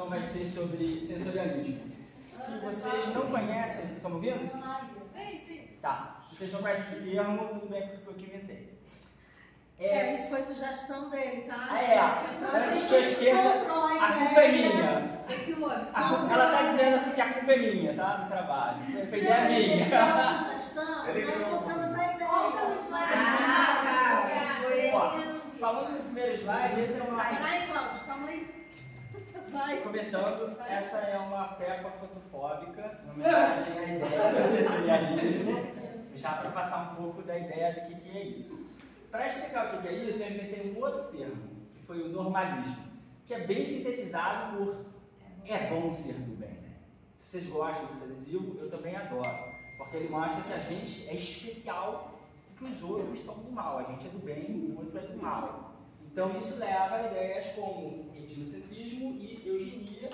apresentação vai ser sobre sensorialismo. Se vocês não conhecem, estão me ouvindo? Sim, sim. Tá. Se vocês não conhecem esse termo, tudo bem, porque foi o que eu inventei. Isso foi sugestão dele, tá? Antes que eu esqueça, a culpa é minha. Ela está dizendo assim que a culpa é minha, tá? Do trabalho. Foi ideia minha. Falando no primeiro slide, esse é uma... Peraí, Cláudio, calma aí. Vai. Começando, essa é uma Peppa fotofóbica, em homenagem à ideia do sensorialismo. Já para passar um pouco da ideia do que é isso. Para explicar o que é isso, eu inventei um outro termo, que foi o normalismo, que é bem sintetizado por é bom ser do bem. Se vocês gostam desse adesivo, eu também adoro, porque ele mostra que a gente é especial e que os outros são do mal. A gente é do bem e o outro é do mal. Então isso leva a ideias como etnocentrismo e eugenia,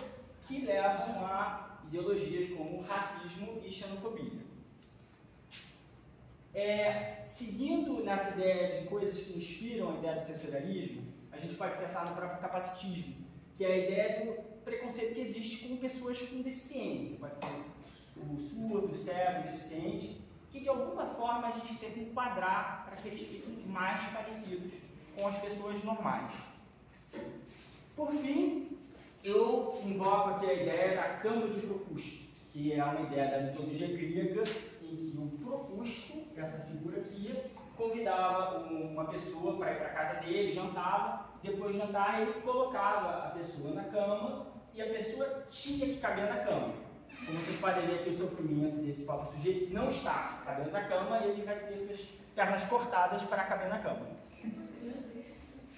que levam a ideologias como racismo e xenofobia. Seguindo nessa ideia de coisas que inspiram a ideia do sensorialismo, a gente pode pensar no próprio capacitismo, que é a ideia do preconceito que existe com pessoas com deficiência. Pode ser o surdo, o cego, o deficiente, que de alguma forma a gente tenta enquadrar para que eles fiquem mais parecidos com as pessoas normais. Por fim, eu invoco aqui a ideia da cama de Procusto, que é uma ideia da mitologia grega, em que o Procusto, essa figura aqui, convidava uma pessoa para ir para a casa dele, jantava, depois de jantar ele colocava a pessoa na cama e a pessoa tinha que caber na cama. Como vocês podem ver aqui o sofrimento desse pobre sujeito que não está cabendo na cama, ele vai ter suas pernas cortadas para caber na cama.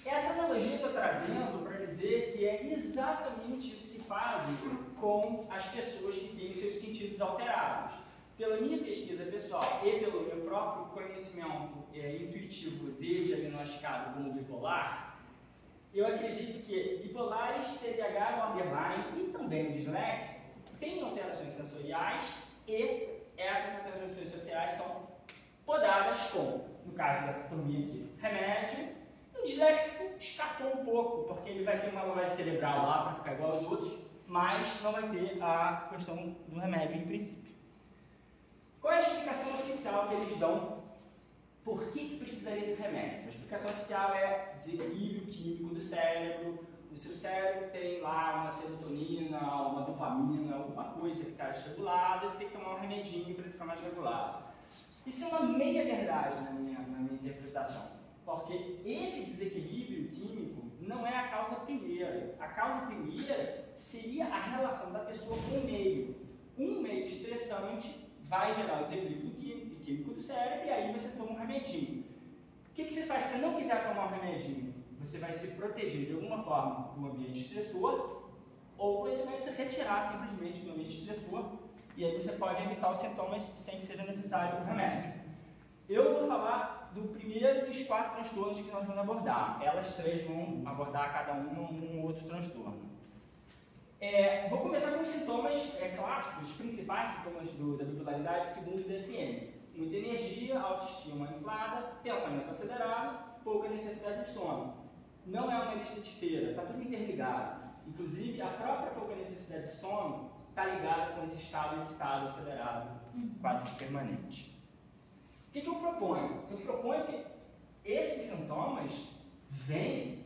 Essa analogia eu estou trazendo para dizer que é exatamente isso que fazem com as pessoas que têm os seus sentidos alterados. Pela minha pesquisa pessoal e pelo meu próprio conhecimento intuitivo de diagnosticado como bipolar, eu acredito que bipolares, TDAH, borderline e também dislexia têm alterações sensoriais e essas alterações sensoriais são podadas com, no caso da sintonia aqui, remédio. O disléxico escapou um pouco, porque ele vai ter uma lavagem cerebral lá para ficar igual aos outros, mas não vai ter a questão do remédio em princípio. Qual é a explicação oficial que eles dão por que precisaria esse remédio? A explicação oficial é desequilíbrio químico do cérebro. O seu cérebro tem lá uma serotonina, uma dopamina, alguma coisa que está desregulada, você tem que tomar um remedinho para ele ficar mais regulado. Isso é uma meia-verdade na minha interpretação, porque esse desequilíbrio químico não é a causa primeira. A causa primeira seria a relação da pessoa com o meio. Um meio estressante vai gerar o desequilíbrio químico do cérebro e aí você toma um remedinho. O que você faz se você não quiser tomar um remedinho? Você vai se proteger de alguma forma do ambiente estressor ou você vai se retirar simplesmente do ambiente estressor e aí você pode evitar os sintomas sem que seja necessário o remédio. Eu vou falar do primeiro dos 4 transtornos que nós vamos abordar. Elas 3 vão abordar cada um outro transtorno. Vou começar com os sintomas clássicos, os principais sintomas da bipolaridade segundo o DSM. Muita energia, autoestima inflada, pensamento acelerado, pouca necessidade de sono. Não é uma lista de feira, está tudo interligado. Inclusive, a própria pouca necessidade de sono está ligada com esse estado excitado, acelerado, quase que permanente. O que eu proponho? Eu proponho que esses sintomas vêm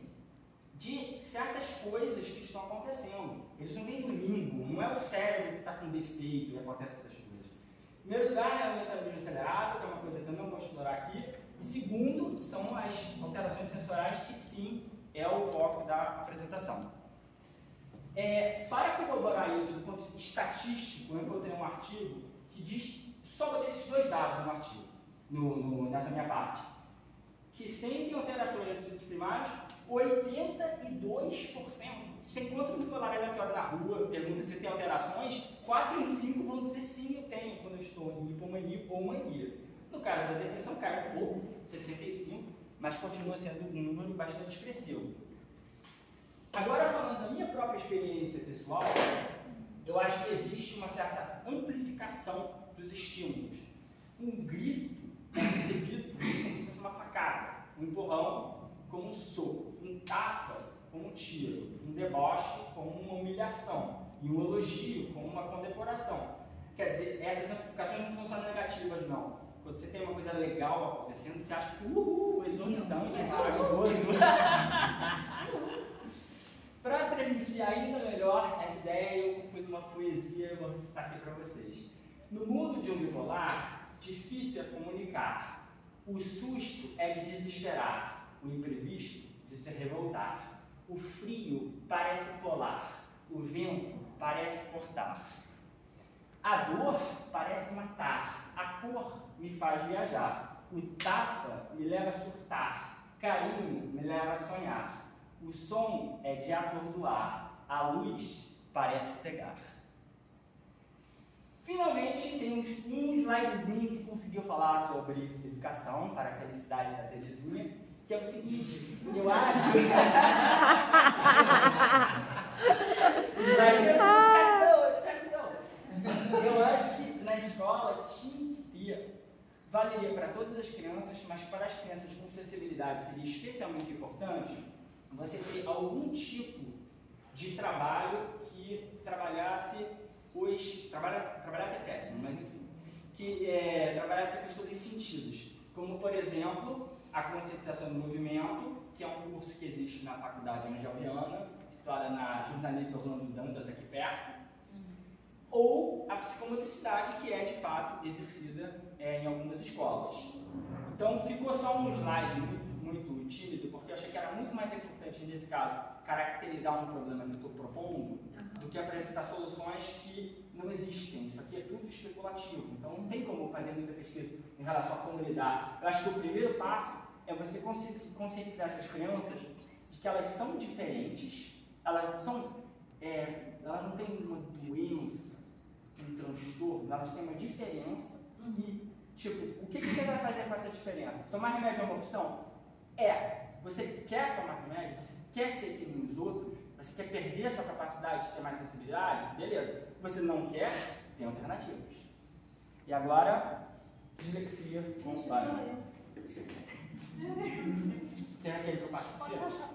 de certas coisas que estão acontecendo. Eles não vêm do limbo, não é o cérebro que está com defeito e acontece essas coisas. Em primeiro lugar, é o metabolismo acelerado, que é uma coisa que eu não vou explorar aqui. E segundo, são as alterações sensoriais, que sim, é o foco da apresentação. Para corroborar isso do ponto de vista estatístico, eu encontrei um artigo que diz, só botei esses 2 dados no artigo, nessa minha parte, que sentem alterações nos sentidos primários, 82%. Você encontra um bipolar aleatório na rua, pergunta se tem alterações, 4 em 5 vão dizer sim, eu tenho, quando eu estou em hipomania ou mania. No caso da depressão, cai um pouco, 65%, mas continua sendo um número bastante expressivo. Agora, falando da minha própria experiência pessoal, eu acho que existe uma certa amplificação dos estímulos. Um grito é recebido como se fosse uma facada, um empurrão como um soco, um tapa como um tiro, um debate deboche como uma humilhação e um elogio como uma condecoração. Quer dizer, essas amplificações não são só negativas, não. Quando você tem uma coisa legal acontecendo, você acha que exorbitante, maravilhoso. Para transmitir ainda melhor essa ideia, eu fiz uma poesia e vou recitar aqui para vocês. No mundo de um bipolar, difícil é comunicar. O susto é de desesperar, o imprevisto de se revoltar. O frio parece polar, o vento parece cortar. A dor parece matar, a cor me faz viajar. O tapa me leva a surtar, carinho me leva a sonhar. O som é de atordoar, a luz parece cegar. Finalmente, tem um slidezinho que conseguiu falar sobre educação para a felicidade da Terezinha, que é o seguinte, eu acho... Eu acho que na escola tinha que ter, valeria para todas as crianças, mas para as crianças com sensibilidade seria especialmente importante você ter algum tipo de trabalho que trabalhasse trabalhasse é péssimo, mas enfim, que trabalhasse a questão dos sentidos, como por exemplo a conscientização do movimento, que é um curso que existe na Faculdade Angeliana, situada na Jornalista Orlando Dantas, aqui perto, ou a psicomotricidade, que é de fato exercida em algumas escolas. Então ficou só um slide muito tímido, porque eu achei que era muito mais importante nesse caso caracterizar um problema que eu estou propondo do que apresentar soluções que não existem. Isso aqui é tudo especulativo, então não tem como fazer muita pesquisa em relação a como lidar. Eu acho que o primeiro passo é você conscientizar essas crianças de que elas são diferentes, elas não têm uma doença, um transtorno, elas têm uma diferença e, tipo, o que você vai fazer com essa diferença? Tomar remédio é uma opção? Você quer tomar remédio? Você quer ser que nem os outros? Você quer perder a sua capacidade de ter mais sensibilidade? Beleza. Você não quer? Tem alternativas. E agora, dislexia com o pai. Será aquele que eu passo? Pode passar.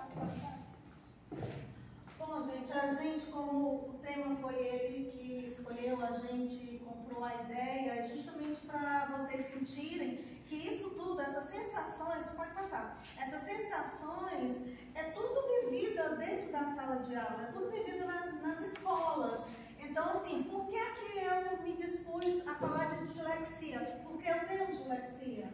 Bom, gente, a gente, como o tema foi ele que escolheu, a gente comprou a ideia justamente para vocês sentirem que isso tudo, essas sensações, pode passar, essas sensações é tudo vivida dentro da sala de aula, é tudo vivido nas escolas. Então, assim, por que é que eu me dispus a falar de dislexia? Porque eu tenho dislexia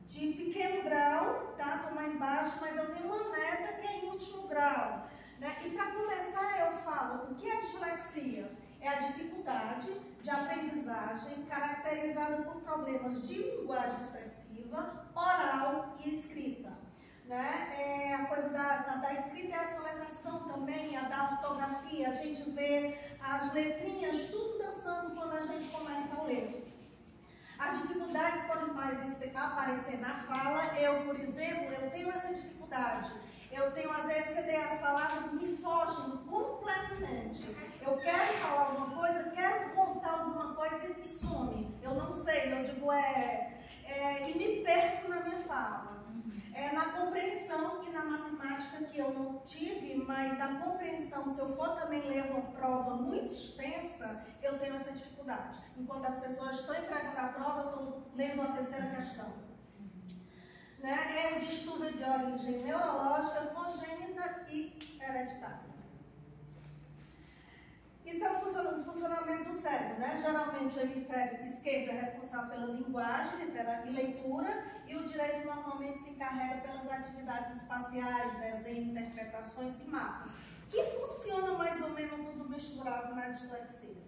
de pequeno grau, tá? Estou mais embaixo, mas eu tenho uma neta que é em último grau. Né? E para começar eu falo, o que é dislexia? É a dificuldade de aprendizagem caracterizada por problemas de linguagem expressiva, oral e escrita. Né? A coisa da escrita é a soletração também, a da ortografia, a gente vê as letrinhas tudo dançando quando a gente começa a ler. As dificuldades podem aparecer na fala. Eu, por exemplo, eu tenho essa dificuldade. Eu tenho, às vezes, que as palavras me fogem completamente. Eu quero falar alguma coisa, quero contar alguma coisa e some. Eu não sei, eu digo e me perco na minha fala. Na compreensão e na matemática que eu não tive, mas na compreensão, se eu for também ler uma prova muito extensa, eu tenho essa dificuldade. Enquanto as pessoas estão entregando a prova, eu estou lendo a terceira questão. É um distúrbio de origem neurológica, congênita e hereditária. Isso é o funcionamento do cérebro, né? Geralmente o hemisfério esquerdo é responsável pela linguagem e leitura, e o direito normalmente se encarrega pelas atividades espaciais, desenho, interpretações e mapas, que funciona mais ou menos tudo misturado na dislexia.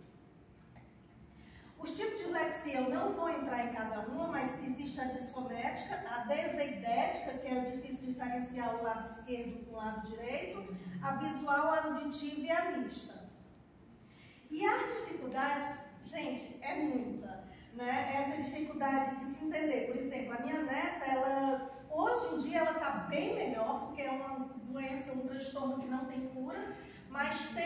Os tipos de dislexia eu não vou entrar em cada uma, mas existe a disfonética, a deseidética, que é difícil diferenciar o lado esquerdo com o lado direito, a visual, a auditiva e a mista. E as dificuldades, gente, é muita, né? Essa dificuldade de se entender. Por exemplo, a minha neta, hoje em dia ela está bem melhor, porque é uma doença, um transtorno que não tem cura, mas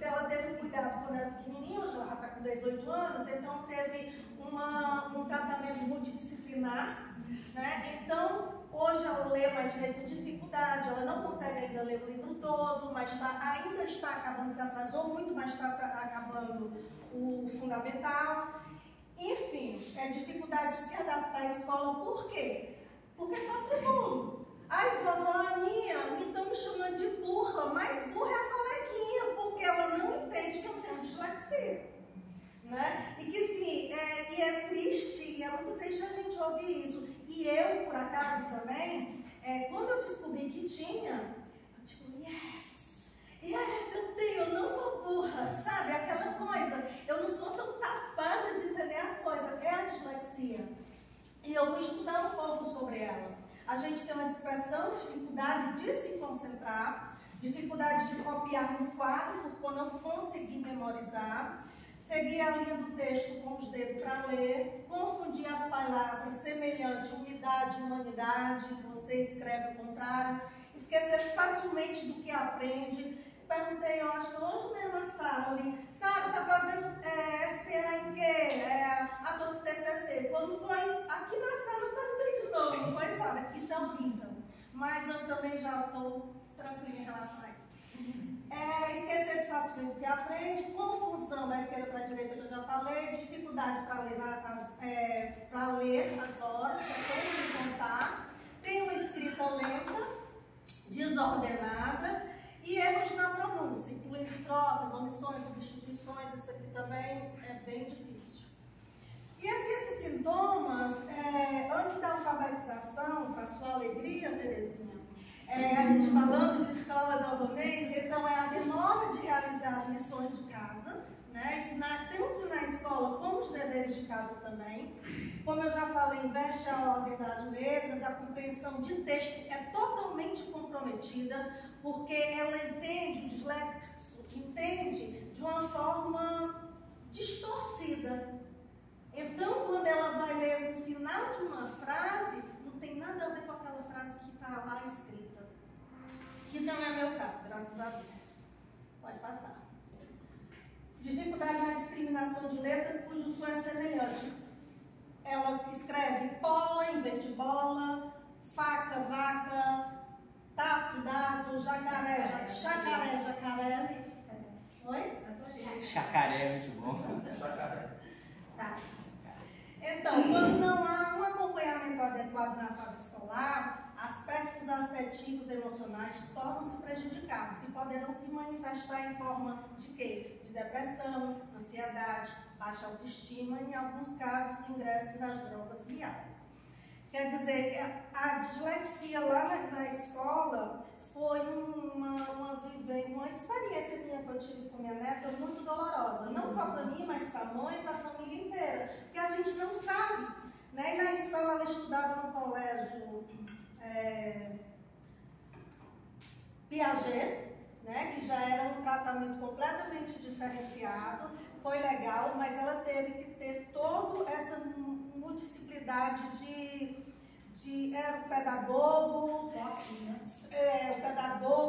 ela teve um cuidado quando era pequenininha, hoje ela já está com 18 anos, então teve um tratamento multidisciplinar, né? Então, Hoje ela lê, mas lê com dificuldade, ela não consegue ainda ler o livro todo, mas ainda está acabando, se atrasou muito, mas está acabando o fundamental. Enfim, é dificuldade de se adaptar à escola. Por quê? Porque sofre bullying. Ai, vovó Aninha, me estão me chamando de burra, mas burra é a coleguinha, porque ela não entende que eu tenho dislexia. Né? E que sim, é triste, e é muito triste a gente ouvir isso. E eu, por acaso também, quando eu descobri que tinha, eu tipo, yes, eu tenho, eu não sou burra, sabe? Aquela coisa, eu não sou tão tapada de entender as coisas, é a dislexia. E eu vou estudar um pouco sobre ela. A gente tem uma dispersão, dificuldade de se concentrar, dificuldade de copiar no quadro por não conseguir memorizar, seguir a linha do texto com os dedos para ler, confundir as palavras, semelhante, unidade, humanidade, você escreve o contrário, esquecer facilmente do que aprende. Perguntei, eu acho que hoje mesmo a Sara ali, Sara, está fazendo SPA em quê? A tua TCC. Quando foi aqui na sala, eu perguntei de novo, não foi, Sara? Isso é horrível, mas eu também já estou tranquila em relação a isso. Esquecer facilmente o que aprende, confusão da esquerda para a direita, que eu já falei, dificuldade para ler as horas, para contar, tem uma escrita lenta, desordenada e erros na pronúncia, incluindo trocas, omissões, substituições, isso aqui também é bem difícil. E assim, esses sintomas, antes da alfabetização, para sua alegria, Terezinha, a gente falando de escola novamente, então é a demora de realizar as lições de casa, né? Ensinar tanto na escola como os deveres de casa também. Como eu já falei, investe a ordem das letras, a compreensão de texto é totalmente comprometida, porque ela entende, o dislexo entende de uma forma distorcida. Então, quando ela vai ler o final de uma frase, não tem nada a ver com aquela frase que está lá escrita. Que não é meu caso, graças a Deus. Pode passar. Dificuldade na discriminação de letras cujo som é semelhante. Ela escreve pola em vez de bola, faca, vaca, tato, dado, jacaré, jacaré. Oi? Chacaré é muito bom. Jacaré. Tá. Então, quando não há um acompanhamento adequado na fase escolar, aspectos afetivos e emocionais tornam-se prejudicados e poderão se manifestar em forma de quê? De depressão, ansiedade, baixa autoestima e, em alguns casos, ingresso nas drogas e álcool. Quer dizer, a dislexia lá na escola foi uma experiência minha que eu tive com minha neta muito dolorosa. Não só para mim, mas para a mãe e para a família inteira. Porque a gente não sabe. Né? E na escola ela estudava no colégio Piaget, né? Que já era um tratamento completamente diferenciado. Foi legal, mas ela teve que ter toda essa multiplicidade era o pedagogo,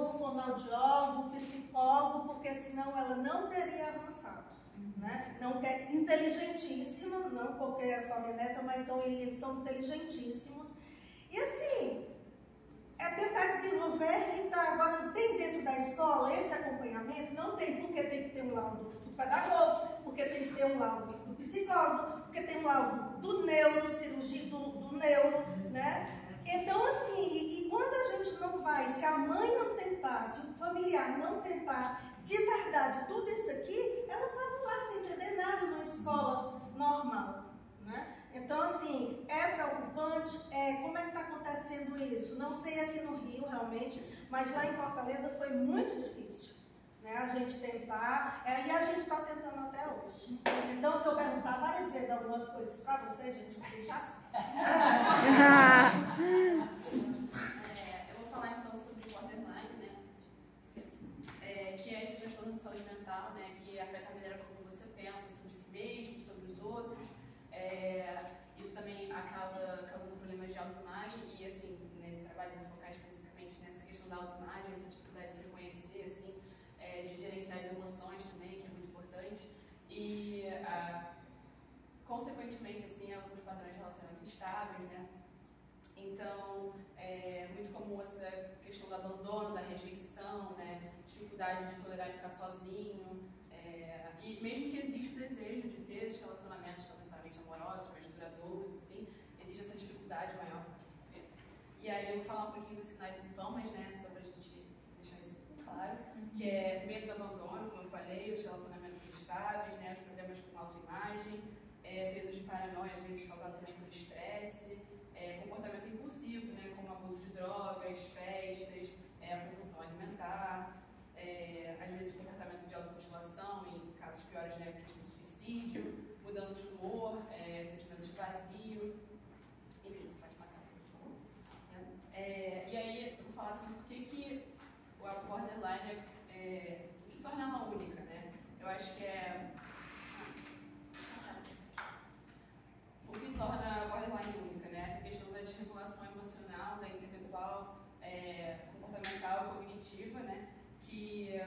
o fonoaudiólogo, o psicólogo, porque senão ela não teria avançado. Né? Não quer inteligentíssima, não porque é só minha neta, mas eles são inteligentíssimos. E assim, é tentar desenvolver e tá, agora tem dentro da escola esse acompanhamento? Não tem, porque tem que ter um laudo do pedagogo, porque tem que ter um laudo do psicólogo, porque tem um laudo do neurocirurgia, do neuro, né? Então, assim, e quando a gente não vai, se a mãe não tentar, se o familiar não tentar de verdade tudo isso aqui, ela estava lá sem entender nada numa escola normal, né? Então, assim, é preocupante, como é que está acontecendo isso? Não sei aqui no Rio, realmente, mas lá em Fortaleza foi muito difícil, né? A gente tentar, e a gente está tentando até hoje. Então, se eu perguntar várias vezes algumas coisas para vocês, gente, vocês já sabem. Eu vou falar então sobre o borderline, né? Que é esse transtorno de saúde mental, né? Que afeta a maneira como você pensa sobre si mesmo, sobre os outros. Isso também acaba causando problemas de autoimagem e, assim, nesse trabalho eu vou focar especificamente nessa questão da autoimagem, essa dificuldade de se reconhecer, assim, de gerenciar as emoções também, que é muito importante. E, consequentemente, assim, alguns padrões de relacionamento instáveis, né? Então, ficar sozinho, e mesmo que exista o desejo de ter esses relacionamentos não necessariamente amorosos, mas duradouros, assim, existe essa dificuldade maior. E aí eu vou falar um pouquinho dos sinais e sintomas, né, só pra gente deixar isso claro, que é medo do abandono, como eu falei, os relacionamentos instáveis, né, os problemas com autoimagem, períodos de paranoia, às vezes causado também por estresse, comportamento impulsivo, né, como abuso de drogas, festas, compulsão alimentar, às vezes comportamento de automutilação, em casos piores, né, questão de suicídio, mudanças de humor, sentimentos de vazio, enfim, pode passar, por favor. E aí, eu vou falar assim, por que o borderline o que torna ela única, né? Eu acho que o que torna a borderline única, né? Essa questão da desregulação emocional, da interpessoal, comportamental, cognitiva, né? Que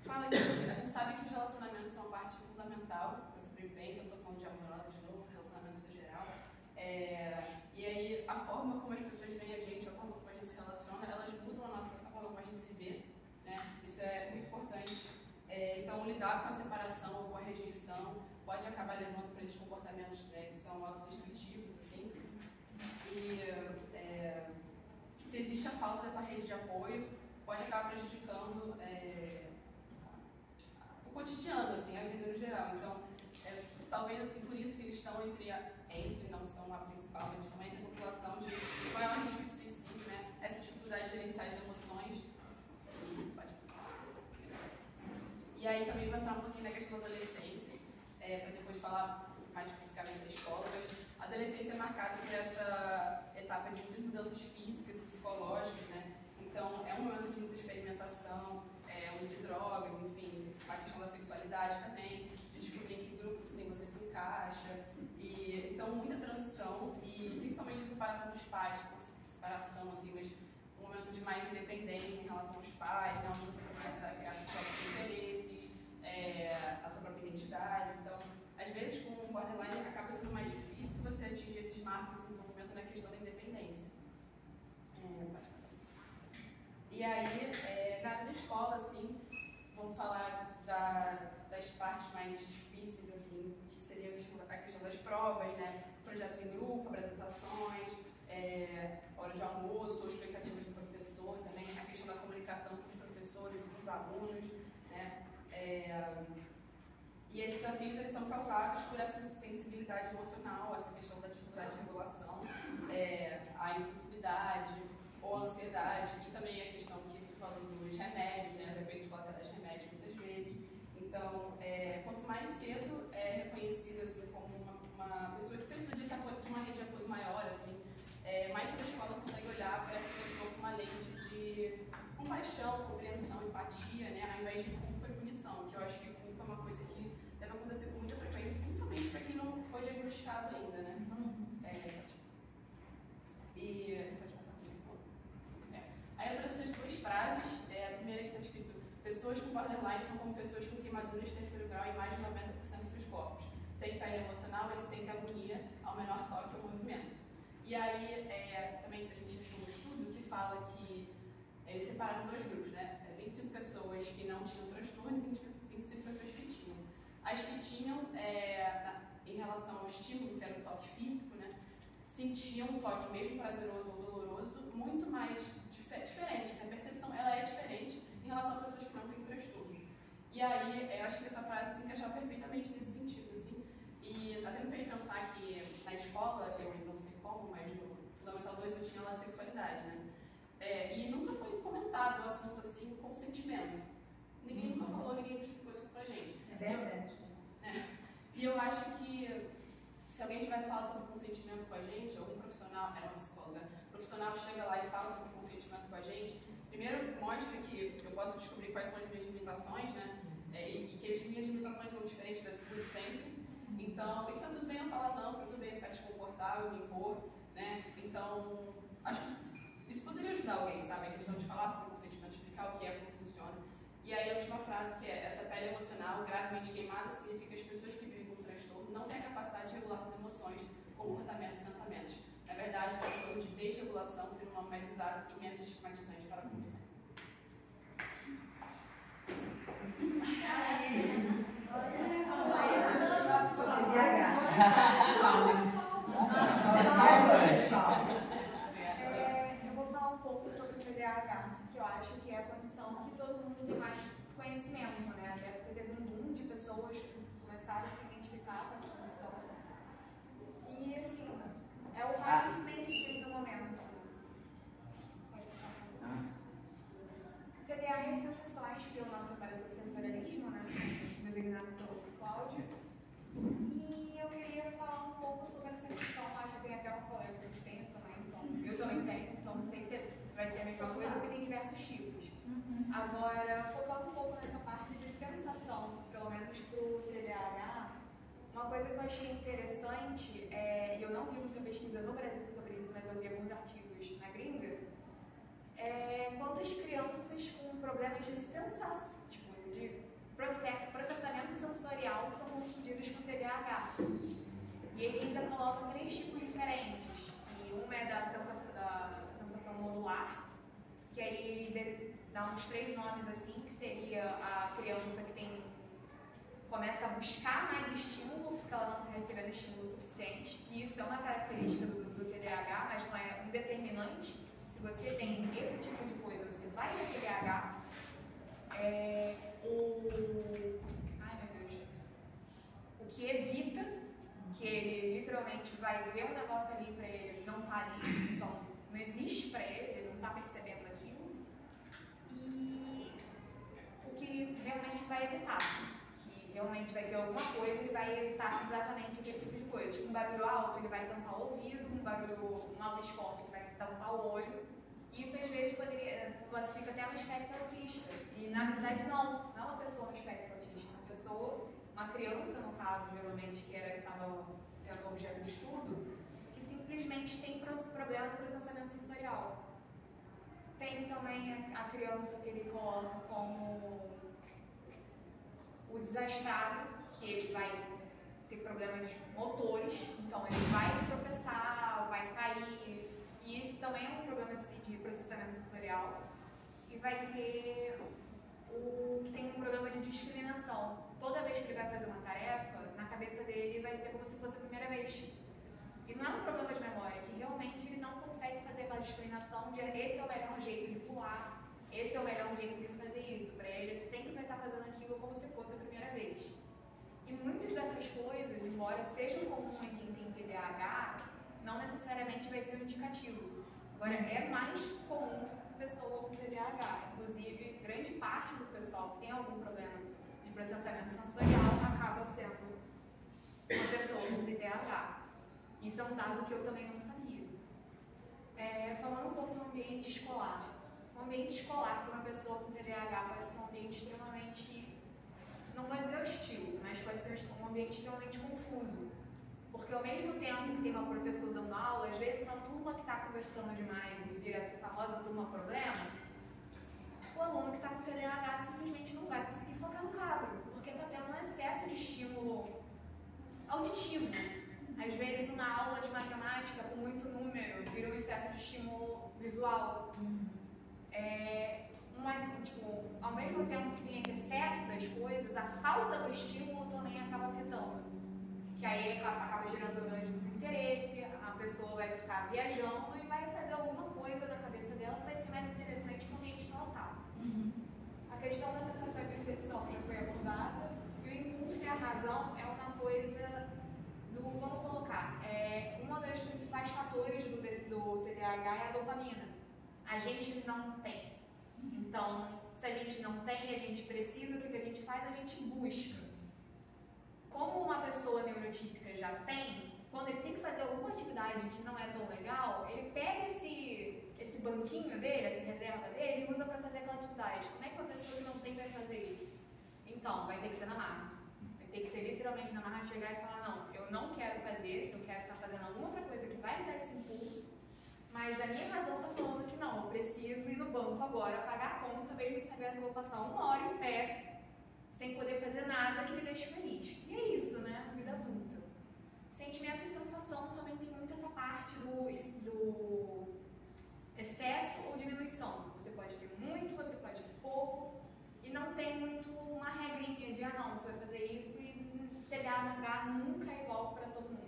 fala que a gente sabe que os relacionamentos são parte fundamental da sobrevivência. Eu estou falando de amorosos de novo, relacionamentos no geral. E aí a forma como as pessoas veem a gente, a forma como a gente se relaciona, elas mudam a forma como a gente se vê, né? Isso é muito importante. Então, lidar com a separação ou com a rejeição pode acabar levando para esses comportamentos, né, que são autodestrutivos, assim. E se existe a falta dessa rede de apoio, pode acabar prejudicando o cotidiano, assim, a vida no geral. Então, talvez assim, por isso que eles estão não são a principal, mas estão entre a população de maior risco de suicídio, né? Essa dificuldade de gerenciar as emoções. E aí também vai entrar um pouquinho na questão da adolescência, para depois falar mais especificamente da escola. Mas a adolescência é marcada por essa etapa de muitas mudanças físicas e psicológicas, né? Então, é um momento de muita experimentação, uso de drogas, enfim, a questão da sexualidade também, de descobrir em que grupo sim, você se encaixa. E, então, muita transição e principalmente a separação dos pais, separação, assim, mas um momento de mais independência em relação aos pais, né, onde você começa a criar seus próprios interesses, a sua própria identidade. Então, às vezes, com o borderline, acaba sendo mais difícil você atingir esses marcos de desenvolvimento na questão da independência. E aí, na área da escola, assim, vamos falar das partes mais difíceis, assim, que seria a questão das provas, né? Projetos em grupo, apresentações, hora de almoço, expectativas do professor também, a questão da comunicação com os professores e com os alunos, né? E esses desafios, eles são causados por essa sensibilidade emocional, essa questão da dificuldade de regulação, a impulsividade ou a ansiedade, e também a questão que você falou dos remédios, né? Os efeitos colaterais de remédios, muitas vezes. Então, quanto mais cedo é reconhecido assim, como uma pessoa que precisa de uma rede de apoio maior, assim, mais cedo a escola consegue olhar para essa pessoa com uma lente de compaixão, compreensão, empatia, né, ao invés de culpa e punição, que eu acho que culpa é uma coisa que deve acontecer com muita frequência, principalmente para quem não foi diagnosticado ainda, né? Pode passar por Aí eu trouxe essas duas frases. A primeira que está escrito: pessoas com borderline são como pessoas com queimaduras de terceiro grau em mais de 90% dos seus corpos. Sem pele emocional, eles sentem agonia ao menor toque ou movimento. E aí, também a gente achou um estudo que fala que eles separaram dois grupos, né? 25 pessoas que não tinham transtorno e 25 pessoas que tinham. As que tinham, em relação ao estímulo, que era o toque físico, né? Sentiam um toque, mesmo prazeroso ou doloroso, muito mais diferente. Essa percepção ela é diferente em relação a pessoas que não têm transtorno. E aí, eu acho que essa frase se encaixava perfeitamente nesse sentido, assim. E até me fez pensar que na escola, eu não sei como, mas no Fundamental 2 eu tinha aula de sexualidade, né? E nunca foi comentado o assunto assim, consentimento. Ninguém nunca falou, ninguém explicou isso pra gente. E eu acho que se alguém tivesse falado sobre consentimento com a gente, ou um profissional, era uma psicóloga, o profissional chega lá e fala sobre consentimento com a gente, primeiro mostra que eu posso descobrir quais são as minhas limitações, né? E que as minhas limitações são diferentes das suas sempre. Então, e que tá tudo bem eu falar não, tá tudo bem eu ficar desconfortável, me impor, né? Então, acho que isso poderia ajudar alguém, sabe? A questão de falar sobre o consentimento, explicar o que é, como funciona. E aí a última frase, que é: essa pele emocional gravemente queimada significa que as pessoas que vivem com transtorno não têm a capacidade de regular suas emoções, comportamentos e pensamentos. Na verdade, o transtorno de desregulação seria um nome mais exato e menos estigmatizante para a condição. Eu vou falar um pouco sobre o TDAH, que eu acho que é a condição que todo mundo tem mais conhecimento, né? Até porque teve um boom de pessoas que começaram a se identificar com essa condição. E, assim, é o mais mainstream do momento. O TDAH é sensações, que o nosso trabalho é sobre sensorialismo, né? Designado pelo Cláudio. E eu queria falar um pouco sobre essa questão, acho que tem até uma colega que pensa, né? Então, eu também tenho, então não sei se vai ser a mesma coisa, porque tem diversos tipos. Agora, focando um pouco nessa parte de sensação, pelo menos para o TDAH, uma coisa que eu achei interessante, e eu não vi muita pesquisa no Brasil sobre isso, mas eu vi alguns artigos na gringa, quantas crianças com problemas de sensação, tipo, de processamento sensorial são confundidos com TDAH. E ele ainda coloca 3 tipos diferentes, que uma é da sensação modular, que aí ele dá uns 3 nomes assim, que seria a criança que começa a buscar mais estímulo, porque ela não está recebendo estímulo suficiente, e isso é uma característica do TDAH, mas não é um determinante. Se você tem esse tipo de coisa, você vai ter TDAH. O que evita, que ele literalmente vai ver um negócio ali pra ele, não tá ali, então não existe pra ele não tá percebendo aquilo. E o que realmente vai evitar, que realmente vai ter alguma coisa, ele vai evitar exatamente aquele tipo de coisa. Tipo, um barulho alto, ele vai tampar o ouvido, um alto esforço, ele vai tampar o olho. Isso às vezes classifica até no espectro autista. E na verdade não é uma pessoa no espectro autista, uma criança no caso, geralmente, que estava sendo objeto de estudo, que simplesmente tem problema de processamento sensorial. Tem também a criança que ele coloca como o desastrado, que ele vai ter problemas motores, então ele vai tropeçar, vai cair. E isso também é um problema de processamento sensorial. E vai ter o que tem um problema de discriminação. Toda vez que ele vai fazer uma tarefa, na cabeça dele vai ser como se fosse a primeira vez. E não é um problema de memória, é que realmente ele não consegue fazer aquela discriminação de esse é o melhor jeito de pular, esse é o melhor jeito de fazer isso. Para ele sempre vai estar fazendo aquilo como se fosse a primeira vez. E muitas dessas coisas, embora sejam comuns em quem tem TDAH, não necessariamente vai ser um indicativo. Agora, é mais comum pessoa com TDAH. Inclusive, grande parte do pessoal que tem algum problema de processamento sensorial acaba sendo uma pessoa com TDAH. Isso é um dado que eu também não sabia. Falando um pouco do ambiente escolar. O ambiente escolar para uma pessoa com TDAH pode ser um ambiente extremamente, não vou dizer hostil, mas pode ser um ambiente extremamente confuso. Porque ao mesmo tempo que tem uma professora dando aula, às vezes uma turma que está conversando demais e vira a famosa turma problema, o aluno que está com TDAH simplesmente não vai conseguir focar no quadro, porque está tendo um excesso de estímulo auditivo. Às vezes uma aula de matemática com muito número vira um excesso de estímulo visual. Ao mesmo tempo que tem esse excesso das coisas, a falta do estímulo também acaba afetando. Que aí acaba gerando problemas de desinteresse, a pessoa vai ficar viajando e vai fazer alguma coisa na cabeça dela que vai ser mais interessante que o ambiente que ela está. A questão da sensação e percepção já foi abordada, e o impulso e a razão é uma coisa vamos colocar, um dos principais fatores do TDAH é a dopamina. A gente não tem. Então, se a gente não tem, a gente precisa, o que a gente faz? A gente busca. Como uma pessoa neurotípica já tem, quando ele tem que fazer alguma atividade que não é tão legal, ele pega esse banquinho dele, essa reserva dele, e usa para fazer aquela atividade. Como é que uma pessoa que não tem vai fazer isso? Então, vai ter que ser na marra. Vai ter que ser literalmente na marra, chegar e falar, não, eu não quero fazer, eu quero estar fazendo alguma outra coisa que vai me dar esse impulso, mas a minha razão está falando que não, eu preciso ir no banco agora, pagar a conta, mesmo sabendo que eu vou passar 1 hora em pé, sem poder fazer nada que me deixe feliz. E é isso, né? A vida adulta. Sentimento e sensação também tem muito essa parte do excesso ou diminuição. Você pode ter muito, você pode ter pouco, e não tem muito uma regrinha de, não, você vai fazer isso e TDAH nunca é igual para todo mundo.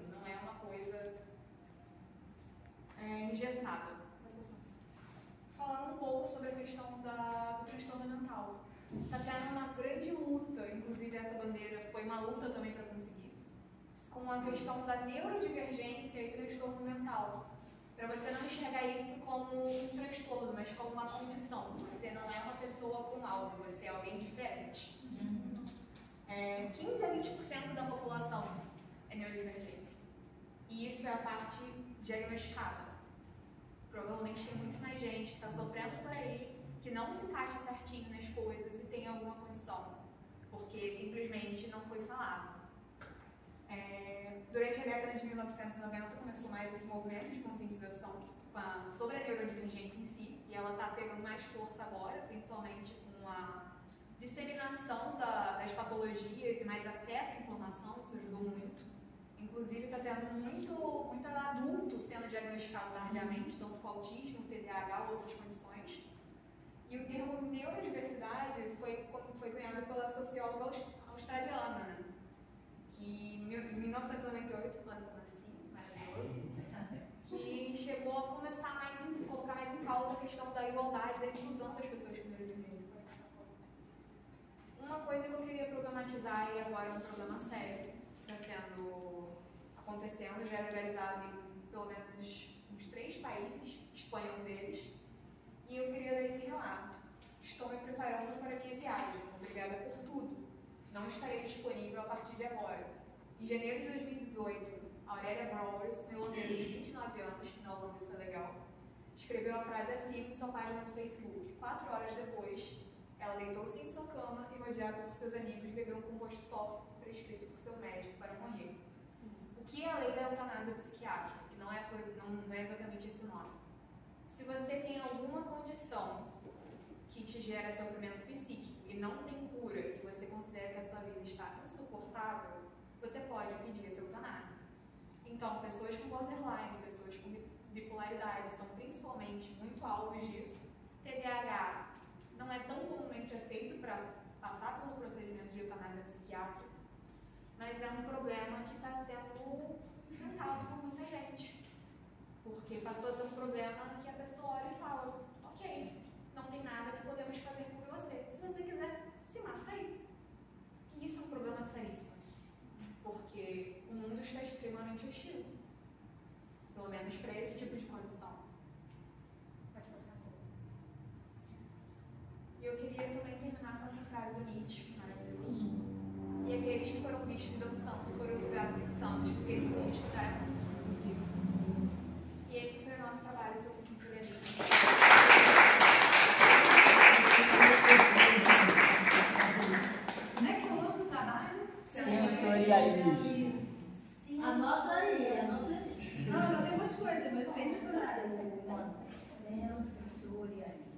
engessada. Falando um pouco sobre a questão do transtorno mental. Está tendo uma grande luta, inclusive essa bandeira foi uma luta também para conseguir, com a questão da neurodivergência e transtorno mental. Para você não enxergar isso como um transtorno, mas como uma condição. Você não é uma pessoa com algo, você é alguém diferente. 15 a 20% da população é neurodivergente. E isso é a parte diagnosticada. Provavelmente tem muito mais gente que está sofrendo por aí, que não se encaixa certinho nas coisas e tem alguma condição, porque simplesmente não foi falado. Durante a década de 1990 começou mais esse movimento de conscientização sobre a neurodivergência em si, e ela está pegando mais força agora, principalmente com a disseminação das patologias e mais acesso à informação, isso ajudou muito. Inclusive está tendo muito adulto sendo diagnosticado tardiamente, tanto com autismo, TDAH ou outras condições. E o termo neurodiversidade foi cunhado pela socióloga australiana, né? Que em 1998, quando eu nasci, maravilhoso, que chegou a começar colocar mais em pauta a questão da igualdade, da inclusão das pessoas com neurodiversidade. Uma coisa que eu queria problematizar, e agora é um problema sério, que está acontecendo, já é legalizado em pelo menos uns 3 países, Espanha é um deles, e eu queria dar esse relato. Estou me preparando para a minha viagem, obrigada por tudo. Não estarei disponível a partir de agora. Em janeiro de 2018, Aurélia Brouwers, uma holandesa de 29 anos, que na Holanda isso é legal, escreveu a frase assim em sua página no Facebook. 4 horas depois, ela deitou-se em sua cama e, rodeada por seus amigos, bebeu um composto tóxico prescrito por seu médico para morrer. O que é a lei da eutanásia psiquiátrica? Que não é exatamente esse o nome. Se você tem alguma condição que te gera sofrimento psíquico e não tem cura e você considera que a sua vida está insuportável, você pode pedir essa eutanásia. Então, pessoas com borderline, pessoas com bipolaridade são principalmente muito alvos disso. TDAH não é tão comumente aceito para passar pelo procedimento de eutanásia psiquiátrica, mas é um problema que está sendo enfrentado por muita gente. Porque passou a ser um problema que a pessoa olha e fala, ok, não tem nada que podemos fazer por você. Se você quiser, se mata aí. E isso é um problema seríssimo. Porque o mundo está extremamente hostil. Pelo menos para esse tipo de condição. Pode passar um pouco. E eu queria também terminar com essa frase do Nietzsche, maravilhoso. E aqueles que foram vistos dançando foram julgados insanos, porque ele não escutar a canção. E esse foi o nosso trabalho sobre sensorialismo. Como é que é o nome do trabalho? Sensorialismo. Anota aí, anota aí. Não, tem um monte de coisa, mas tem que procurar. Sensorialismo.